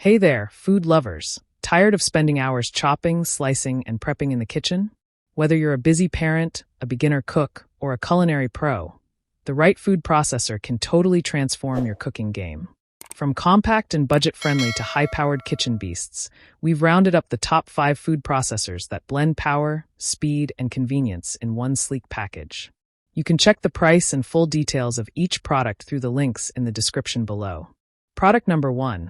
Hey there, food lovers. Tired of spending hours chopping, slicing, and prepping in the kitchen? Whether you're a busy parent, a beginner cook, or a culinary pro, the right food processor can totally transform your cooking game. From compact and budget-friendly to high-powered kitchen beasts, we've rounded up the top 5 food processors that blend power, speed, and convenience in one sleek package. You can check the price and full details of each product through the links in the description below. Product number 1.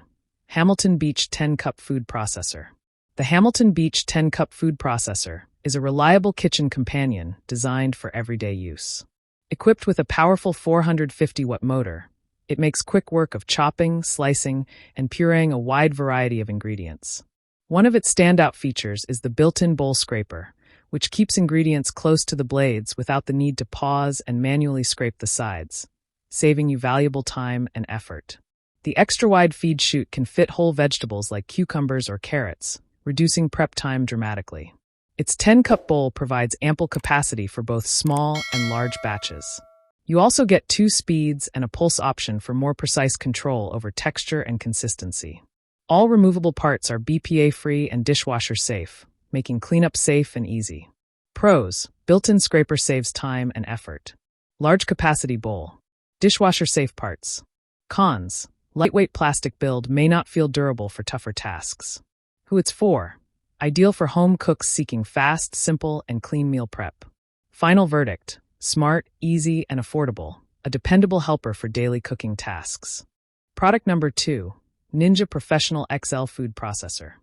Hamilton Beach 10-Cup Food Processor. The Hamilton Beach 10-Cup Food Processor is a reliable kitchen companion designed for everyday use. Equipped with a powerful 450-watt motor, it makes quick work of chopping, slicing, and pureeing a wide variety of ingredients. One of its standout features is the built-in bowl scraper, which keeps ingredients close to the blades without the need to pause and manually scrape the sides, saving you valuable time and effort. The extra-wide feed chute can fit whole vegetables like cucumbers or carrots, reducing prep time dramatically. Its 10-cup bowl provides ample capacity for both small and large batches. You also get 2 speeds and a pulse option for more precise control over texture and consistency. All removable parts are BPA-free and dishwasher-safe, making cleanup safe and easy. Pros: built-in scraper saves time and effort. Large capacity bowl. Dishwasher-safe parts. Cons: lightweight plastic build may not feel durable for tougher tasks. Who it's for: ideal for home cooks seeking fast, simple, and clean meal prep. Final verdict: smart, easy, and affordable, a dependable helper for daily cooking tasks. Product number 2. Ninja Professional XL Food Processor.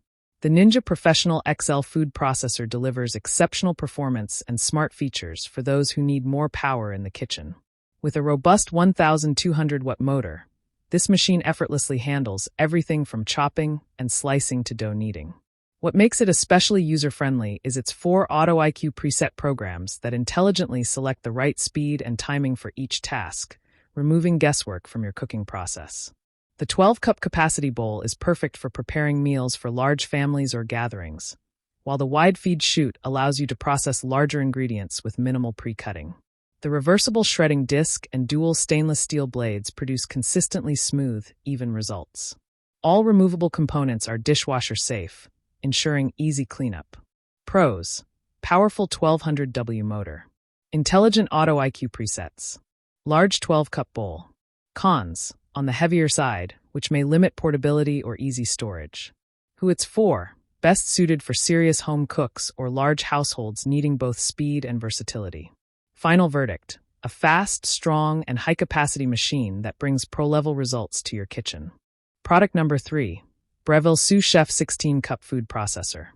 The Ninja Professional XL Food Processor delivers exceptional performance and smart features for those who need more power in the kitchen. With a robust 1,200-watt motor, this machine effortlessly handles everything from chopping and slicing to dough kneading. What makes it especially user-friendly is its 4 Auto IQ preset programs that intelligently select the right speed and timing for each task, removing guesswork from your cooking process. The 12-cup capacity bowl is perfect for preparing meals for large families or gatherings, while the wide feed chute allows you to process larger ingredients with minimal pre-cutting. The reversible shredding disc and dual stainless steel blades produce consistently smooth, even results. All removable components are dishwasher safe, ensuring easy cleanup. Pros: powerful 1200W motor. Intelligent Auto IQ presets. Large 12-cup bowl. Cons: on the heavier side, which may limit portability or easy storage. Who it's for: best suited for serious home cooks or large households needing both speed and versatility. Final verdict: a fast, strong, and high-capacity machine that brings pro-level results to your kitchen. Product number 3. Breville Sous Chef 16-Cup Food Processor.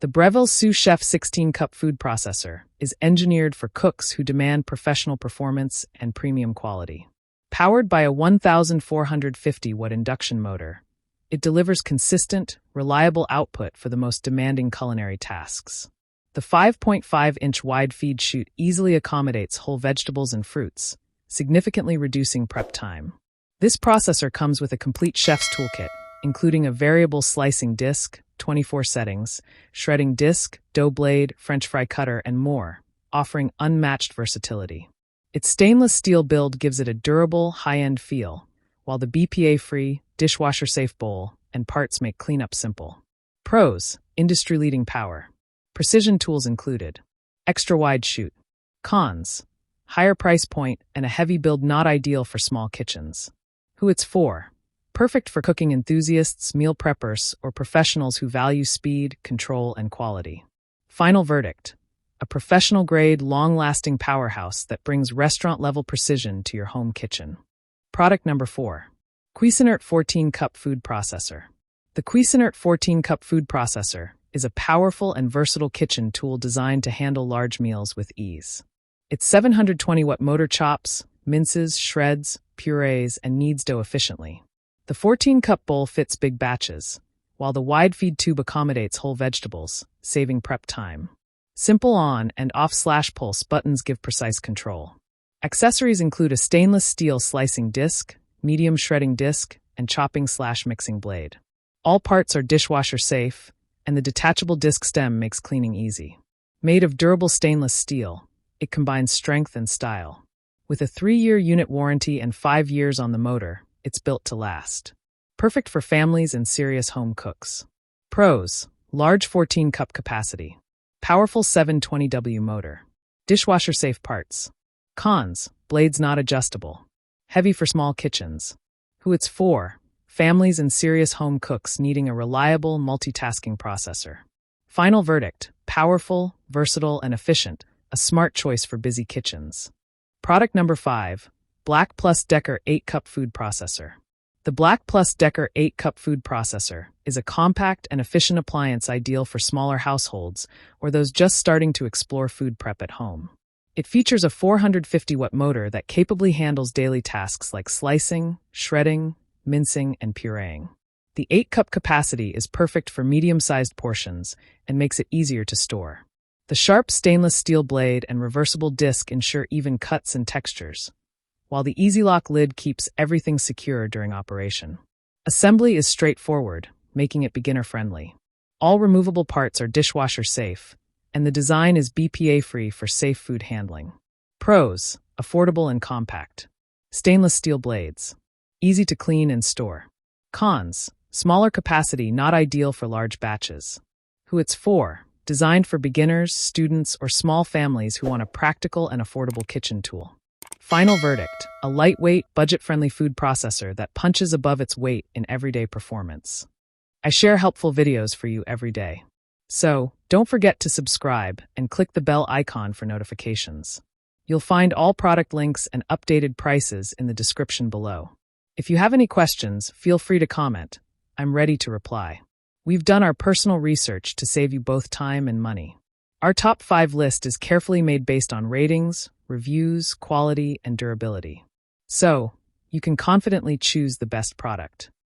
The Breville Sous Chef 16-Cup Food Processor is engineered for cooks who demand professional performance and premium quality. Powered by a 1,450-watt induction motor, it delivers consistent, reliable output for the most demanding culinary tasks. The 5.5-inch wide feed chute easily accommodates whole vegetables and fruits, significantly reducing prep time. This processor comes with a complete chef's toolkit, including a variable slicing disc, 24 settings, shredding disc, dough blade, French fry cutter, and more, offering unmatched versatility. Its stainless steel build gives it a durable, high-end feel, while the BPA-free, dishwasher-safe bowl and parts make cleanup simple. Pros: industry-leading power. Precision tools included. Extra-wide chute. Cons: higher price point and a heavy build not ideal for small kitchens. Who it's for: perfect for cooking enthusiasts, meal preppers, or professionals who value speed, control, and quality. Final verdict: a professional-grade, long-lasting powerhouse that brings restaurant-level precision to your home kitchen. Product number 4. Cuisinart 14-Cup Food Processor. The Cuisinart 14-Cup Food Processor is a powerful and versatile kitchen tool designed to handle large meals with ease. Its 720-watt motor chops, minces, shreds, purees, and kneads dough efficiently. The 14-cup bowl fits big batches, while the wide feed tube accommodates whole vegetables, saving prep time. Simple on- and off/pulse buttons give precise control. Accessories include a stainless steel slicing disc, medium shredding disc, and chopping/mixing blade. All parts are dishwasher safe, and the detachable disc stem makes cleaning easy. Made of durable stainless steel, it combines strength and style. With a 3-year unit warranty and 5 years on the motor, it's built to last. perfect for families and serious home cooks. Pros: large 14-cup capacity, powerful 720W motor, dishwasher-safe parts. Cons: blades not adjustable, heavy for small kitchens. Who it's for: families and serious home cooks needing a reliable multitasking processor. Final verdict: powerful, versatile, and efficient, a smart choice for busy kitchens. Product number 5, BLACK+DECKER 8-cup food processor. The BLACK+DECKER 8-cup food processor is a compact and efficient appliance ideal for smaller households or those just starting to explore food prep at home. It features a 450-watt motor that capably handles daily tasks like slicing, shredding, mincing, and pureeing. The 8-cup capacity is perfect for medium-sized portions and makes it easier to store. The sharp stainless steel blade and reversible disc ensure even cuts and textures, while the easy-lock lid keeps everything secure during operation. Assembly is straightforward, making it beginner-friendly. All removable parts are dishwasher-safe, and the design is BPA-free for safe food handling. Pros: affordable and compact. Stainless steel blades, easy to clean and store. Cons: smaller capacity, not ideal for large batches. Who it's for: designed for beginners, students, or small families who want a practical and affordable kitchen tool. Final verdict: a lightweight, budget-friendly food processor that punches above its weight in everyday performance. I share helpful videos for you every day. So, don't forget to subscribe and click the bell icon for notifications. You'll find all product links and updated prices in the description below. If you have any questions, feel free to comment. I'm ready to reply. We've done our personal research to save you both time and money. Our top 5 list is carefully made based on ratings, reviews, quality, and durability. So, you can confidently choose the best product.